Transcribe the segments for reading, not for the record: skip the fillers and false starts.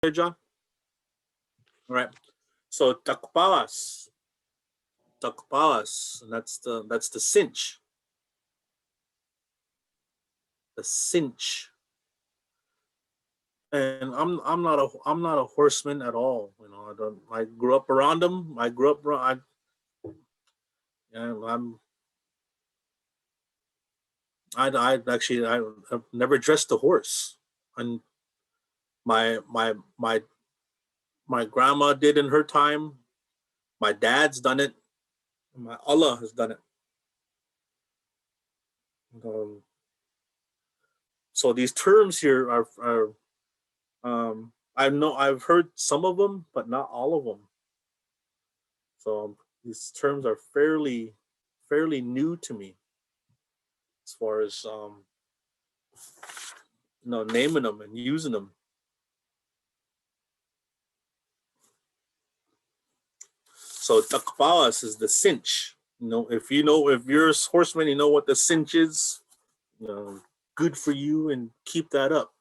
there, John? All right. So takpalas, and that's the cinch, the cinch. And I'm not a horseman at all. You know, I don't. I grew up around them. I grew up. I'm. I actually I've never dressed a horse, and my my my my grandma did in her time. My dad's done it. My Allah has done it. Um, so these terms here are I know I've heard some of them, but not all of them. So these terms are fairly new to me as far as naming them and using them. So takbawas is the cinch. If you're a horseman, you know what the cinch is. You know, good for you, and keep that up.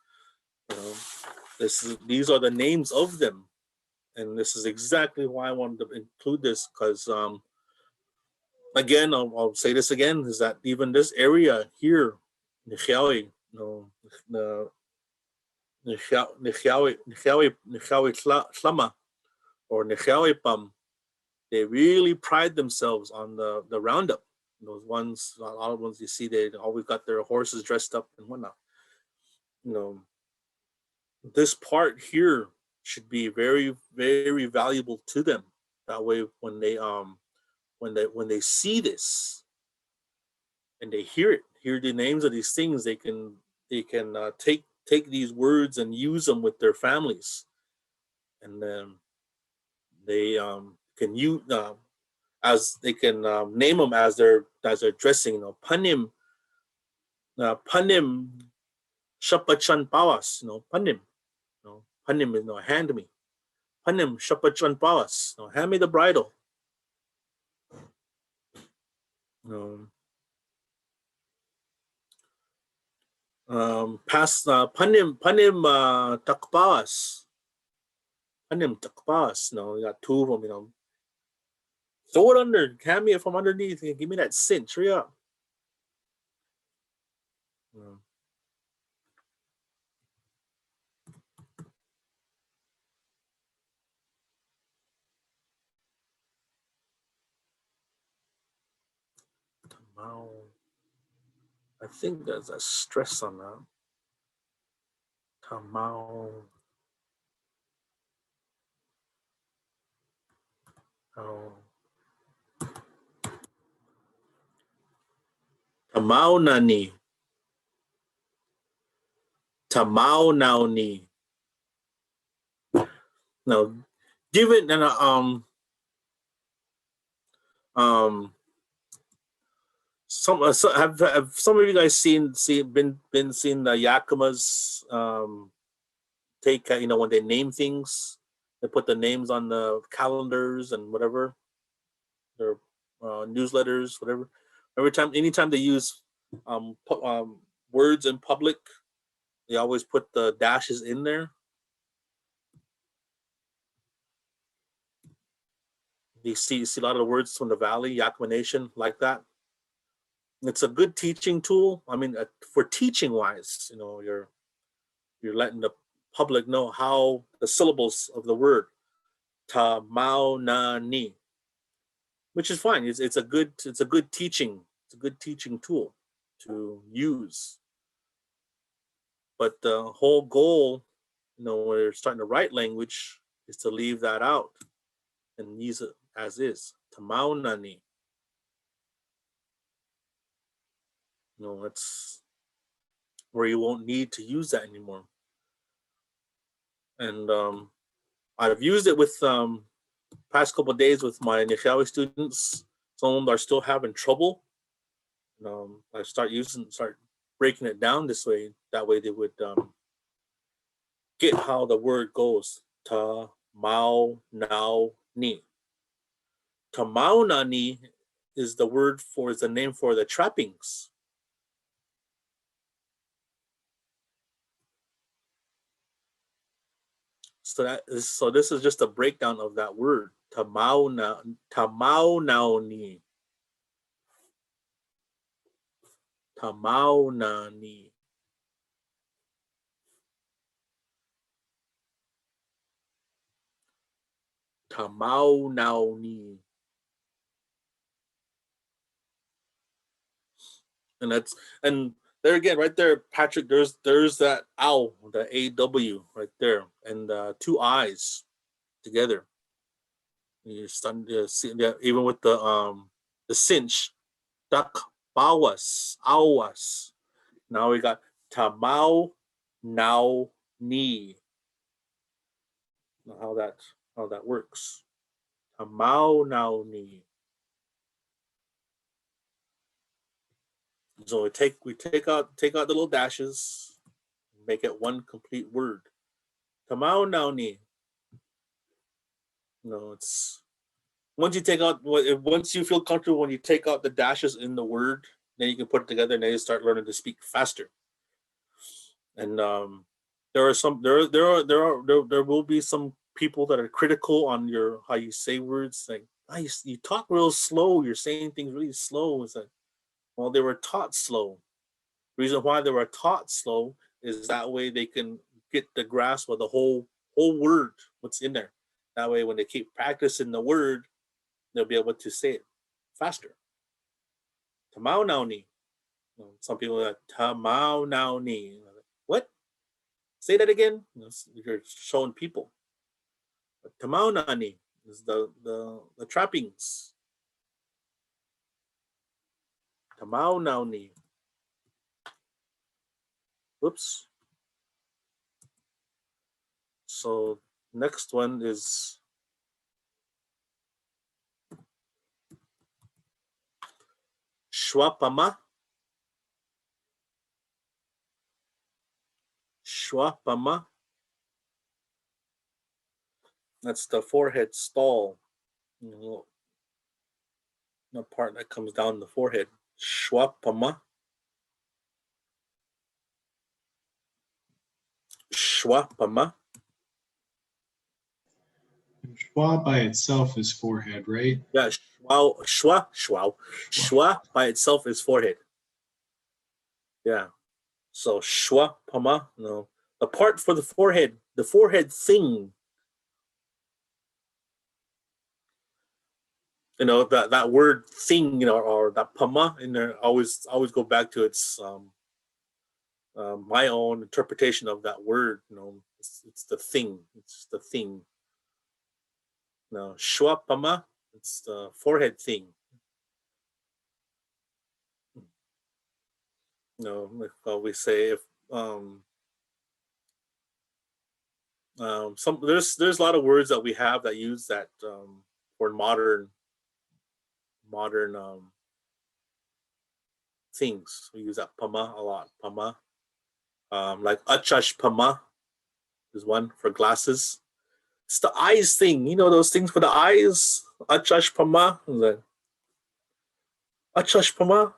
You know, these are the names of them, and this is exactly why I wanted to include this because again, I'll say this again, is that even this area here, Nichiawi, the Nichiawi Tlama or Nichiawi Pam, they really pride themselves on the roundup. Those ones, a lot of ones you see, they always got their horses dressed up and whatnot. You know, this part here should be very valuable to them. That way, when they see this and they hear the names of these things, they can take these words and use them with their families, and then they can use as they can name them as they're dressing. Panim, panim shapachan pawas. Panim. Panim is hand me. Panim shapachan pawas. Hand me the bridle. Pass panim takpawas. Panim takpawas. You got two of them. Throw it under. Hand me it from underneath. Give me that cinch. Hurry up. Tamao. I think there's a stress on that. Tamao. Oh. Tamao nani. Tamao nauni. Now, given and have some of you guys been seen the Yakimas take when they name things, they put the names on the calendars and whatever, their newsletters, whatever. Anytime they use words in public, they always put the dashes in there. You see a lot of the words from the Valley, Yakima Nation, like that. It's a good teaching tool. I mean, for teaching wise, you're letting the public know how the syllables of the word ta mao na ni, which is fine. It's a good teaching. It's a good teaching tool to use. But the whole goal, when you're starting to write language, is to leave that out and use it as is. Ta mao na ni. That's where you won't need to use that anymore. And I've used it with past couple of days with my Nichiawi students. Some of them are still having trouble. I start breaking it down this way. That way they would get how the word goes. Ta mao nao ni. Ta mao na ni is the name for the trappings. So this is just a breakdown of that word. Tamau ni. And that's, and there again, right there, Patrick, there's that ow, the AW right there, and two eyes together. You're starting to see that even with the cinch, duck, bawas, awas. Now we got tamau now ni. How that works. Tamau now ni. So we take out the little dashes, make it one complete word. Tamau now ni. No, it's once you feel comfortable when you take out the dashes in the word, then you can put it together and then you start learning to speak faster. And there will be some people that are critical on your how you say words, like you talk real slow, you're saying things really slow. It's like, well, they were taught slow. The reason why they were taught slow is that way they can get the grasp of the whole word, what's in there. That way when they keep practicing the word, they'll be able to say it faster. Tamau now ni. Some people are like, tamau now ni. What? Say that again. You're showing people. Tamau now ni is the trappings. Tamau now ni. Whoops. So next one is shwapama. Shwapama. That's the forehead stall. The part that comes down the forehead. Shwapama. Shwapama. Schwa by itself is forehead, right? Yeah, shwa by itself is forehead. Yeah. So shwapama, no. The part for the forehead thing. That word thing, or that pama in there, always go back to its my own interpretation of that word. It's the thing. It's the thing. No, shwapama, it's the forehead thing. We say if there's a lot of words that we have that use that for modern things. We use that pama a lot. Pama, like achash pama is one for glasses. It's the eyes thing. Those things for the eyes. Achash pama. Achash pama.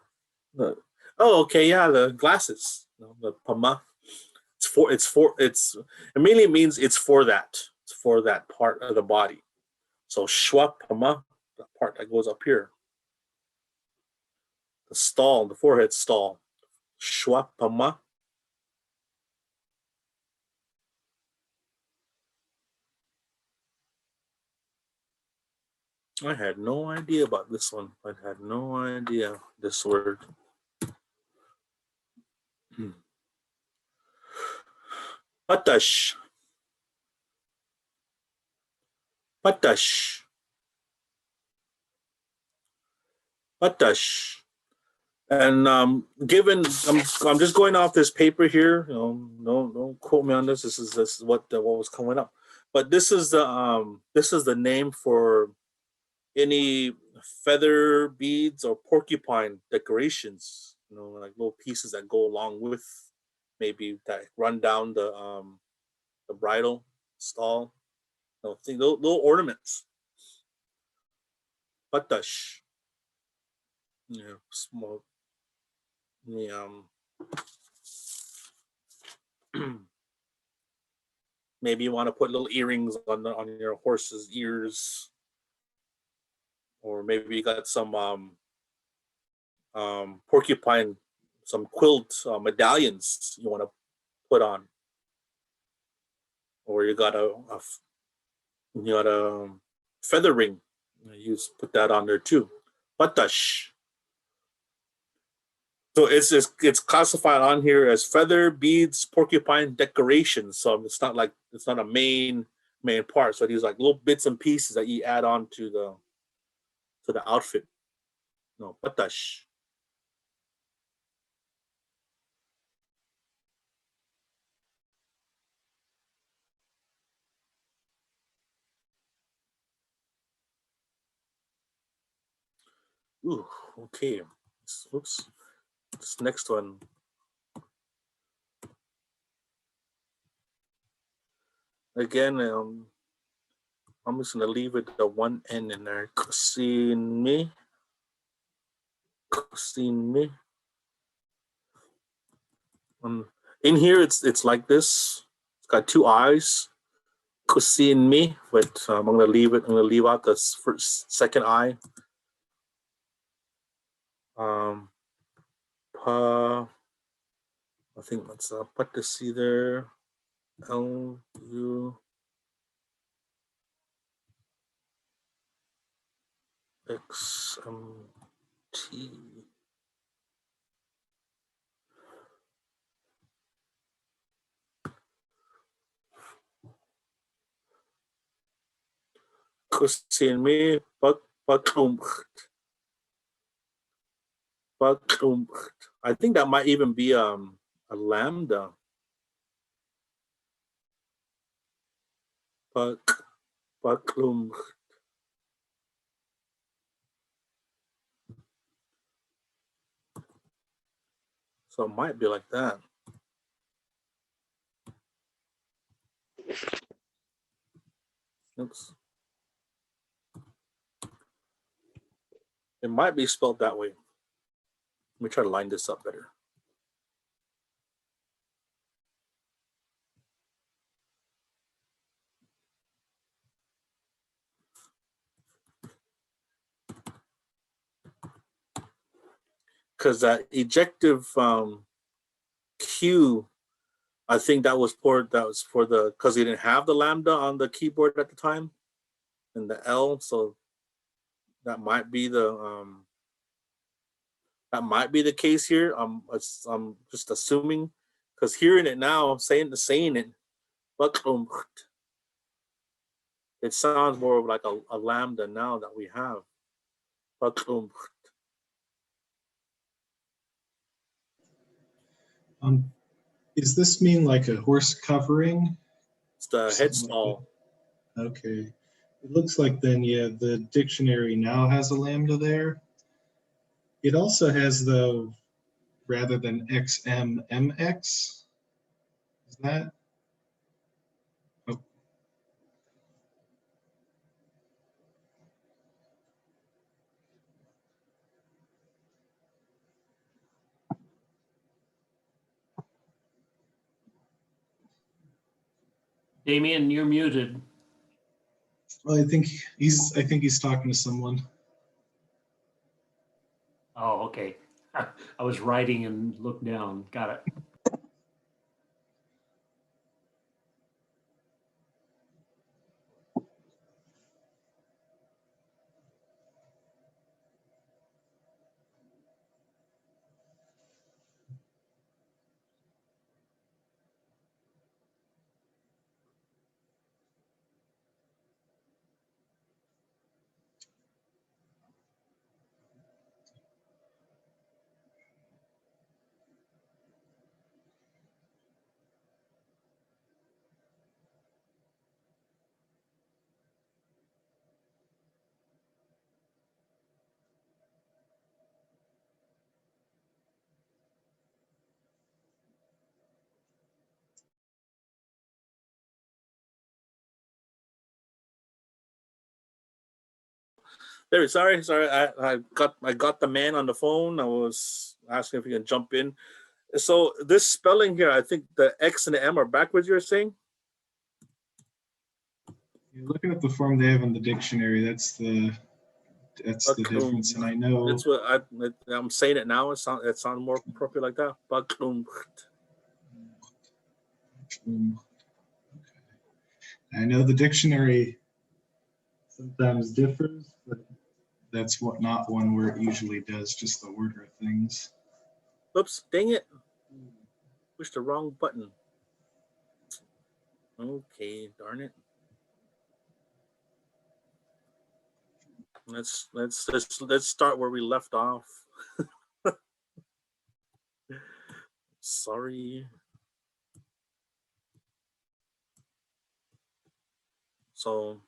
Oh, okay, yeah, the glasses. The pama. It mainly means it's for that. It's for that part of the body. So shwa pama, the part that goes up here. The stall, the forehead stall. Shwa pama. I had no idea about this one. I had no idea this word. Patash. Patash. Patash. And given, I'm just going off this paper here. Don't quote me on this. This is what was coming up. But this is the name for any feather beads or porcupine decorations. Like little pieces that go along with, maybe that run down the bridle stall. Little ornaments. Patash. Yeah, small. Yeah. Maybe you want to put little earrings on your horse's ears, or maybe you got some porcupine, some quilt medallions you want to put on, or you got a feather ring. You put that on there too. Patash. So it's classified on here as feather, beads, porcupine decorations. So it's not a main part. So these like little bits and pieces that you add on to the outfit. No, patash. Ooh, okay. Oops. This next one. Again, I'm just gonna leave it the one N in there. Kusin me. Kusin me. In here it's like this. It's got two eyes. Kusin me, but I'm gonna leave it. I'm gonna leave out the second eye. Pa. I think that's put the C there. LUXMT. Kusin me. I think that might even be a lambda. Baklum. So it might be like that. Oops. It might be spelled that way. Let me try to line this up better. Because that ejective Q, I think that was for the because he didn't have the lambda on the keyboard at the time, and the L, so that might be the case here. I'm just assuming because hearing it now, saying it, it sounds more like a lambda now that we have. Does this mean like a horse covering? It's the head stall. Like okay. It looks like then, yeah, the dictionary now has a lambda there. It also has, though, rather than XMMX. Is that? Oh, Damien, you're muted. well, I think he's talking to someone. Oh, okay. I was writing and looked down. Got it. There, sorry. I got the man on the phone. I was asking if he can jump in. So this spelling here, I think the X and the M are backwards. You're saying? You're looking at the form they have in the dictionary. That's the difference. And I know That's what I'm saying it now. It sounds more appropriate like that. I know the dictionary sometimes differs, but that's not one where it usually does just the order of things. Oops, dang it. Pushed the wrong button. Okay, darn it. Let's start where we left off. Sorry. So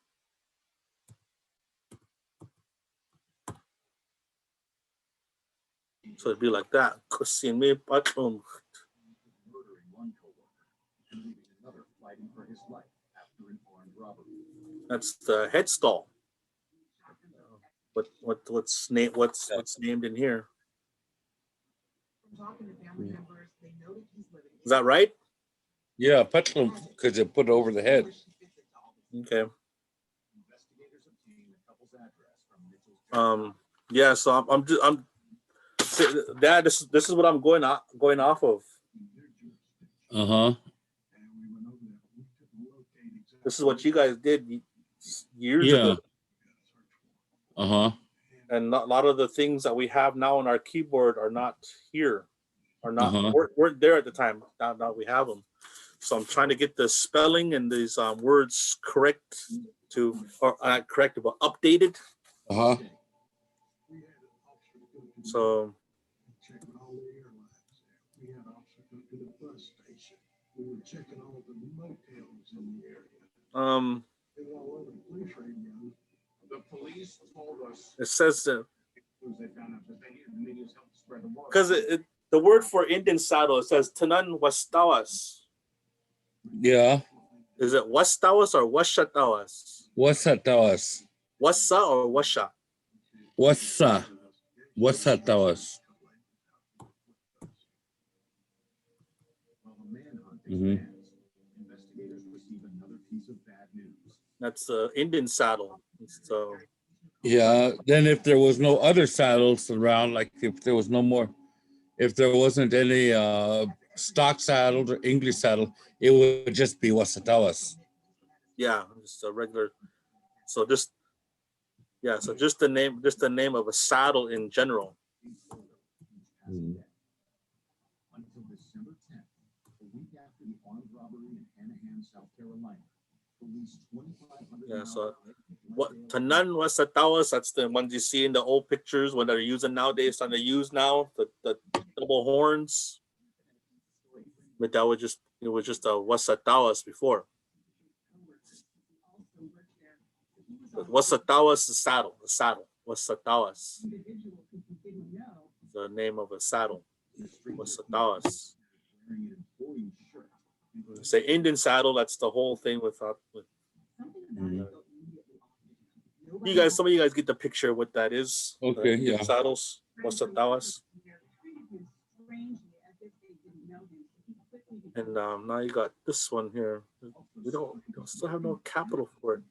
it'd be like that. Murdering one coworker and leaving another fighting for his life after an armed robbery. That's the head stall. What's named in here? Is that right? Yeah, petrol because they put it over the head. Okay. Yeah. So I'm Dad. This is what I'm going off of. Uh-huh. This is what you guys did years ago. Uh-huh. And a lot of the things that we have now on our keyboard are not here, weren't there at the time. Now we have them. So I'm trying to get the spelling and these words correct or not corrected, but updated. Uh-huh. So it says that because the word for Indian saddle, it says Tanan Wastawas. Yeah. Is it Wastawas or Washatawas? What's that tell us? Wassa or Washa? What's that tell us? Mm-hmm. That's the Indian saddle. So Yeah. Then if there was no other saddles around, like if there wasn't any stock saddles or English saddle, it would just be Wasatawas. yeah, just a regular. So just the name of a saddle in general. Mm-hmm. Until December 10th, a week after the armed robbery in Anaheim, South Carolina, police 2,500 Yeah, so what Tanan Wasatawas, that's the ones you see in the old pictures when they're using nowadays, starting to use now, the double horns. But it was just a Wasatawas before. But Wasatawas the saddle. Wasatawas. The name of a saddle. Wasatawas. Say Indian saddle, that's the whole thing without. Mm-hmm. Some of you guys get the picture of what that is. Okay, yeah. Saddles, Wasatawas. And now you got this one here. We don't still have no capital for it.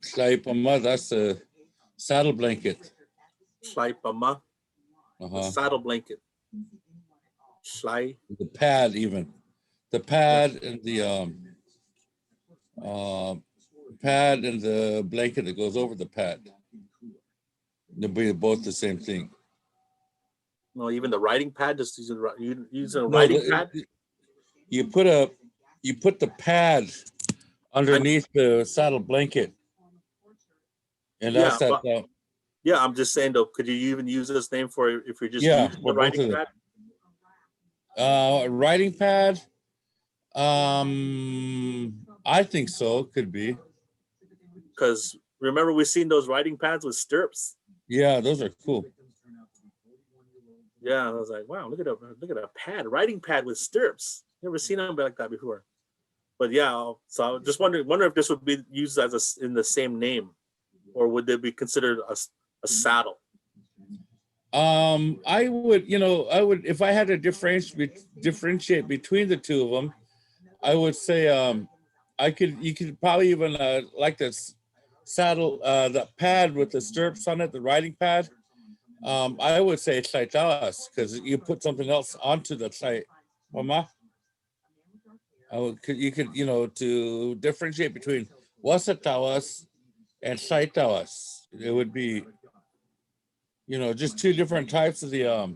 Slaipama, that's a saddle blanket. Slaipama, the saddle blanket. Slai. The pad even. The pad and the pad and the blanket that goes over the pad. They're both the same thing. No, even the writing pad, just using a writing pad. You put the pad underneath the saddle blanket. And that's yeah, I'm just saying though, could you even use this name for if you're just using the writing pad? Writing pad. I think so. Could be. Because remember, we've seen those writing pads with stirrups. Yeah, those are cool. Yeah, I was like, wow, look at a pad, writing pad with stirrups. Never seen them like that before. But yeah, so I was just wonder if this would be used as in the same name, or would they be considered a saddle? I would, I would, if I had to differentiate between the two of them, I would say, you could probably even like this saddle, the pad with the stirrups on it, the riding pad. I would say Saitawas because you put something else onto the site. Mama, you could, to differentiate between Wasatawas and Saitawas. It would be, just two different types of the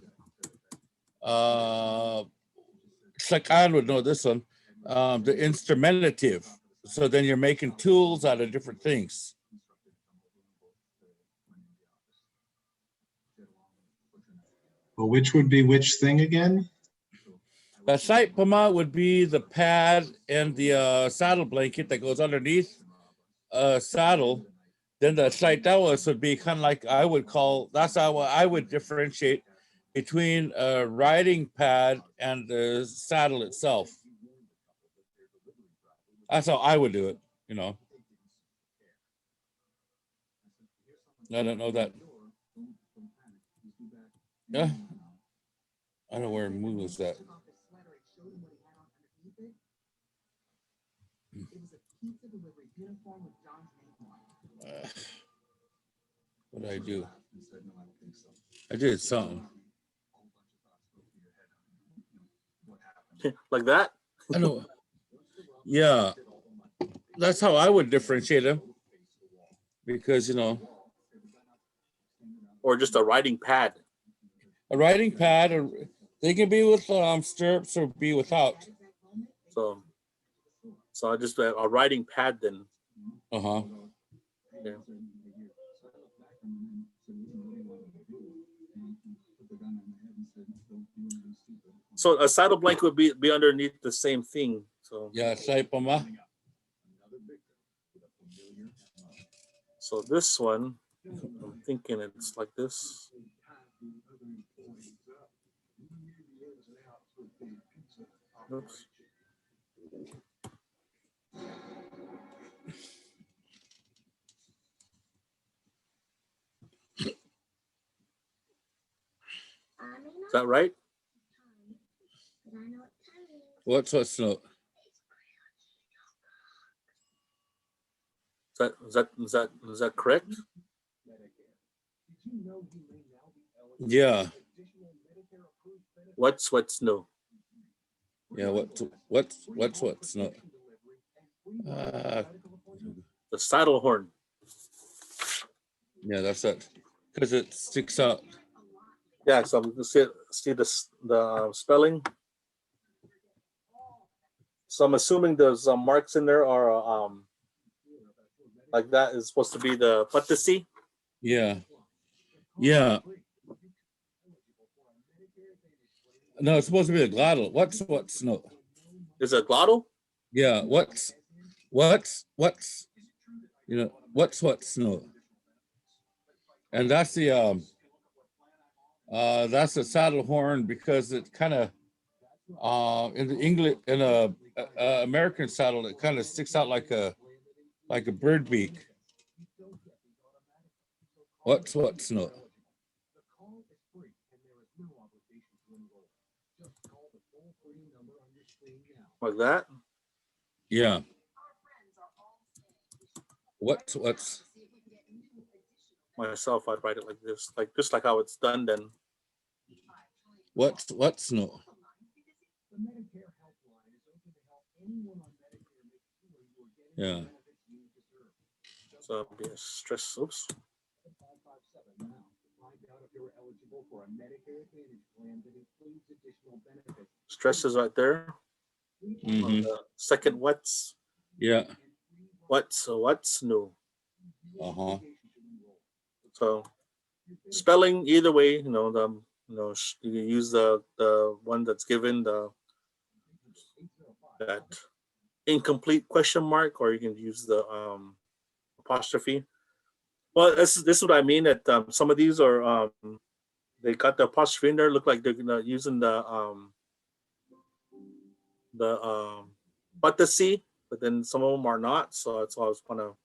Sakan would know this one, the instrumentative. So then you're making tools out of different things. Well, which would be which thing again? The site pama would be the pad and the saddle blanket that goes underneath a saddle. Then the site tawas would be kind of like that's how I would differentiate between a riding pad and the saddle itself. That's how I would do it, I don't know that. Yeah. I don't know where Moon was at. What did I do? I did something. Like that? I know. Yeah. That's how I would differentiate them. Because, Or just a riding pad? a riding pad, or they can be with stirrups or be without. So I just a riding pad then. Uh-huh. Yeah. So a saddle blanket would be underneath the same thing. So Yeah, saipama. So this one, I'm thinking it's like this. Oops. Is that right? What's no? Is that correct? Yeah. What's new? Yeah, what's no? The saddle horn. Yeah, that's it. Because it sticks out. Yeah, so you can see the spelling. So I'm assuming there's marks in there are like that is supposed to be the patasi. Yeah. Yeah. No, it's supposed to be the glottal. What's no? Is it glottal? Yeah, what's what's no? And that's the saddle horn because it kind of in the English in a American saddle it kind of sticks out like a bird beak. What's no? Like that? Yeah. What's Myself, I'd write it like this, like just like how it's done then. what's no? Yeah. So it'd be a stress. Oops. Stress is right there. On the second what's. Yeah. What's new? Uh-huh. So spelling either way, you can use the one that's given that incomplete question mark, or you can use the apostrophe. Well, this is what I mean that some of these are they got the apostrophe in there, look like they're using the patasi, but then some of them are not. So that's why I was kind of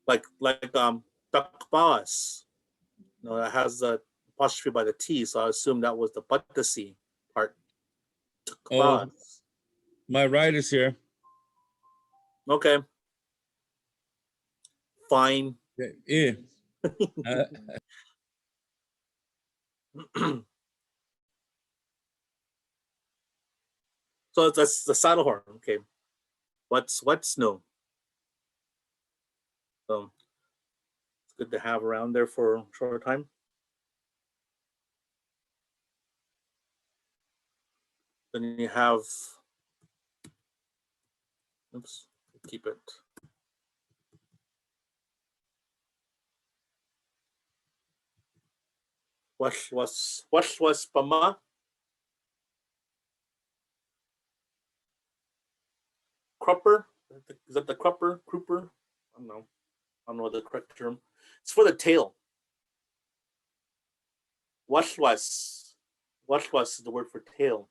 like takpaas. No, it has the apostrophe by the T, so I assume that was the Patasi part. Oh, my right is here. Okay. Fine. Yeah. So that's the saddle horn. Okay. What's no? So it's good to have around there for a short time. Then you have, oops, keep it. What was Pama? Crupper? Is that the crupper? Crooper? I don't know. I don't know the correct term. It's for the tail. What was is the word for tail.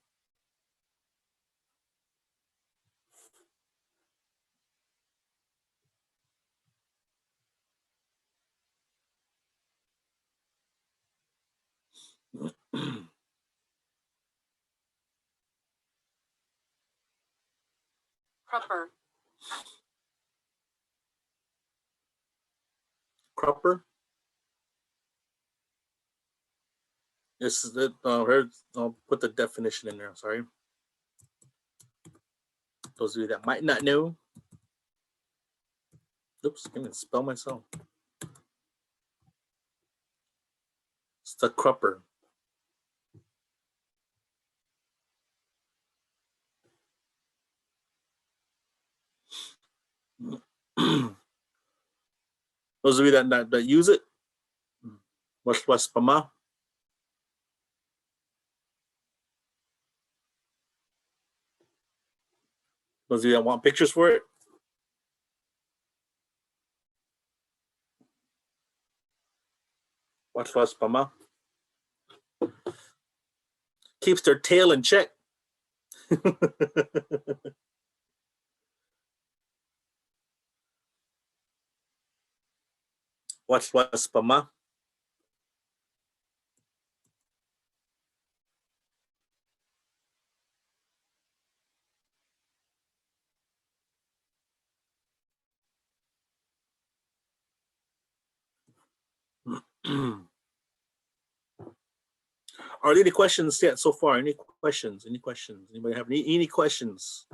Crupper. Crupper? This is it. I'll put the definition in there. Sorry. Those of you that might not know. Oops, I can spell myself. It's the crupper. Those of you that use it, was Pama? Those of you that want pictures for it, was Pama? Keeps their tail in check. Was Pama? Are there any questions yet so far? Any questions? Any questions? Anybody have any questions?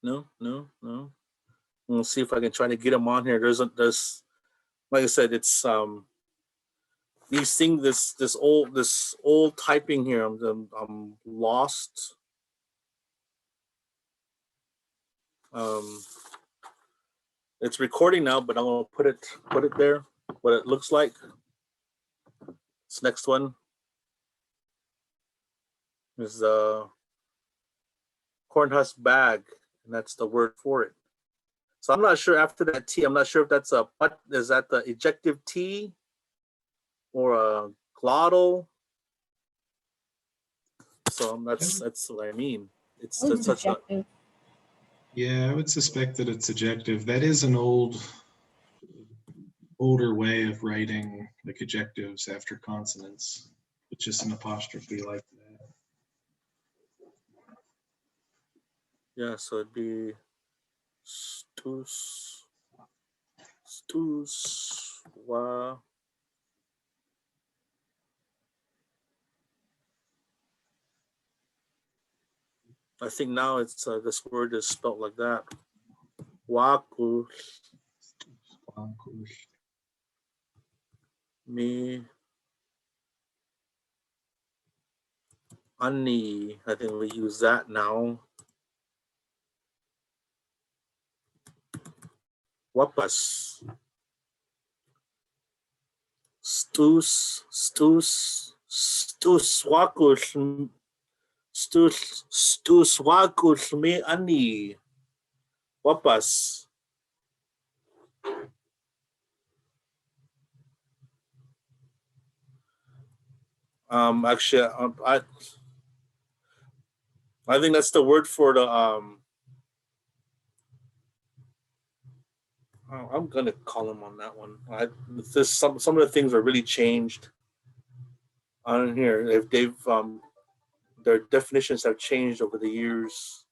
No. We'll see if I can try to get them on here. There's like I said, it's these things, this old typing here. I'm lost. It's recording now, but I'm gonna put it there. What it looks like. This next one is cornhusk bag, and that's the word for it. So I'm not sure after that T. I'm not sure if that's is that the ejective T or a glottal. So that's what I mean. It's such a Yeah, I would suspect that it's ejective. That is an older way of writing like ejectives after consonants, with just an apostrophe like that. yeah. So it'd be Totus wa. I think now it's this word is spelled like that. Waku me ani. I think we use that now. Wapas. Stus wakus me ani. Wapas. Actually, I think that's the word for the I'm gonna call him on that one. This some of the things are really changed on here. If they've their definitions have changed over the years.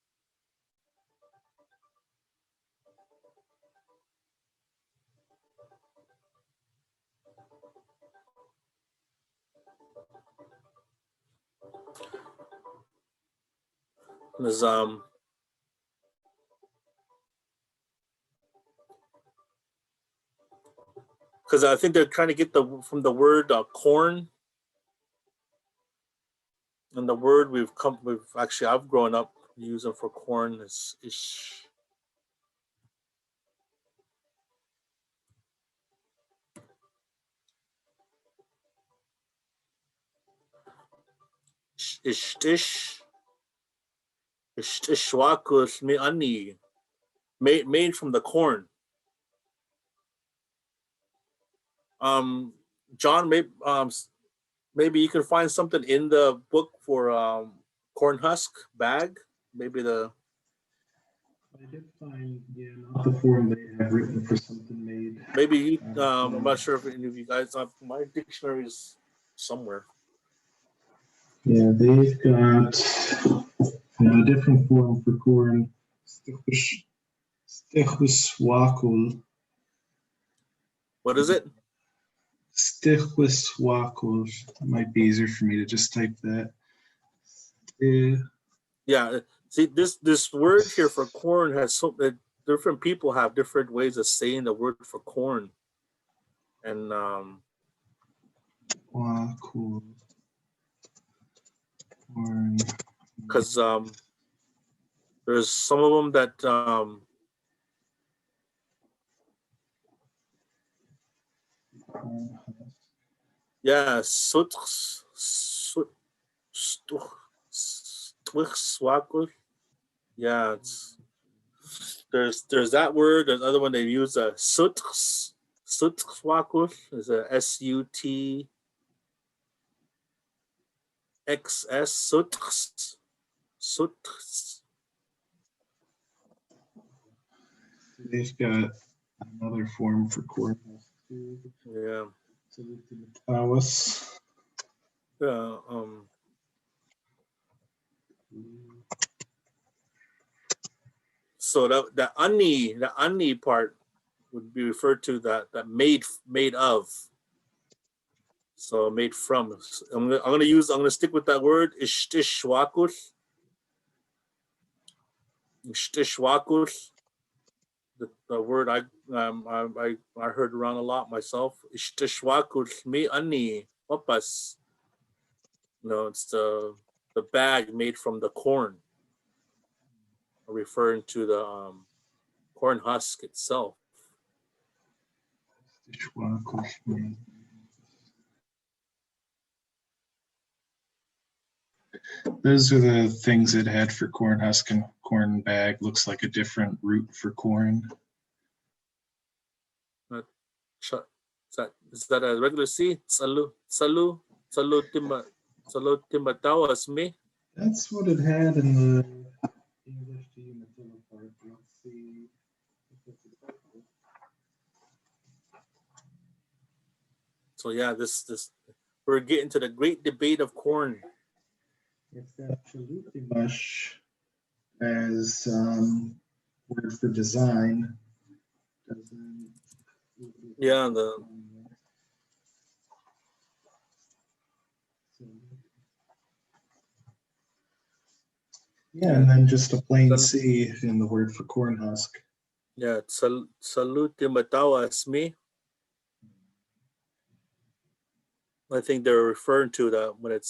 There's because I think they're trying to get from the word corn, and the word I've grown up using for corn is ish. Ish ishwakus me ani, made from the corn. John, maybe you can find something in the book for corn husk bag. Maybe I did find, yeah, not the form they have written for something made. maybe I'm not sure if any of you guys have my dictionaries somewhere. Yeah, they've got a different form for corn. Stechuswakul. What is it? Stechuswakul. It might be easier for me to just type that. Yeah. See, this word here for corn has so that different people have different ways of saying the word for corn, and Wakul. Corn. because there's some of them that yeah, yeah, there's that word. There's another one they use sutxwakul is a SUTXS sutx. They've got another form for corn. Yeah. Tawas. Yeah. So the ani part would be referred to that made of. So made from. I'm gonna stick with that word ishtishwakus. Ishtishwakus. The word I heard around a lot myself. Ishtishwakus me ani papas. It's the bag made from the corn, referring to the corn husk itself. Those are the things it had for corn husk and corn bag. Looks like a different root for corn. Is that a regular C? Salu timatawas me. That's what it had in the English to Umatilla part. Let's see. So yeah, this we're getting to the great debate of corn. It's got chalutimash as word for design. Yeah, and then just a plain C in the word for corn husk. yeah, salu timatawas me. I think they're referring to that when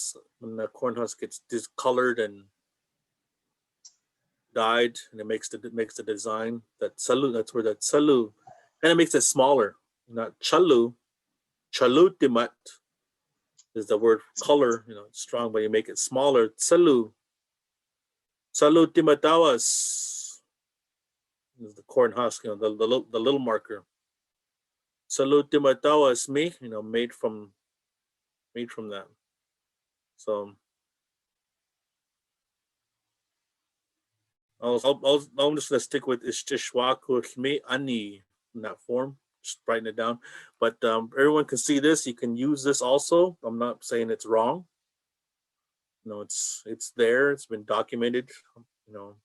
the corn husk gets discolored and dyed, and it makes the design that salu. That's where that salu, and it makes it smaller. Not chalu. Chalutimat is the word color. It's strong, but you make it smaller. Salu. Timatawas is the corn husk. The little marker. Salu timatawas me. Made from that. So I'm just gonna stick with ishtishwaku me ani. in that form. Just writing it down. But everyone can see this. You can use this also. I'm not saying it's wrong. No, it's there. It's been documented. You know,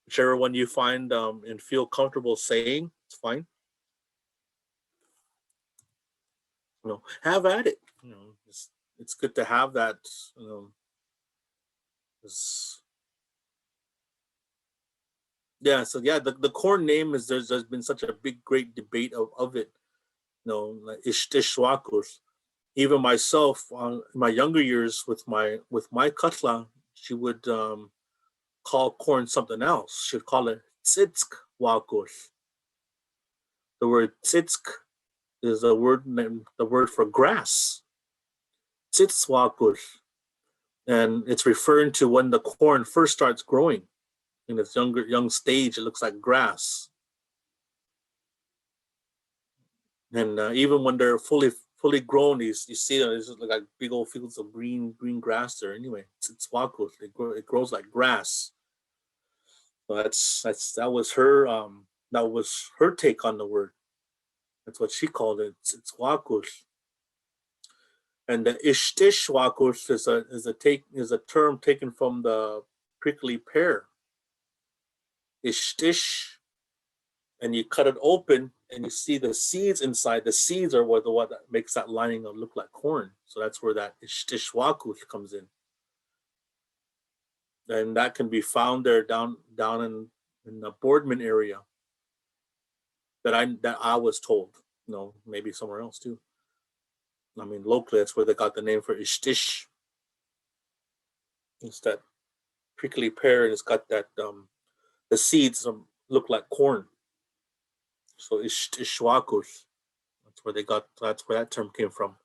whichever one you find and feel comfortable saying, it's fine. You know, have at it. You know, it's good to have that. You know, yeah. So yeah, the corn name is there's been such a big great debate of it. You know, like Ishtishwakus. Even myself, in my younger years with my katla, she would call corn something else. She'd call it tzitsk wakus. The word tzitsk is the word for grass. Tsitzwakus. And it's referring to when the corn first starts growing. In its young stage, it looks like grass. And even when they're fully grown, you see them. It's like big old fields of green grass there. Anyway, it's wakus. It grows like grass. So that was her take on the word. That's what she called it. It's wakus. And the ishtish wakus is a term taken from the prickly pear. Ishtish, and you cut it open and you see the seeds inside. The seeds are what that makes that lining look like corn. So that's where that ishtish wakus comes in. And that can be found there down in the Boardman area. That I was told. You know, maybe somewhere else too. I mean, locally, that's where they got the name for ishtish. It's that prickly pear, and it's got that the seeds look like corn. So ishwakus. That's where that term came from.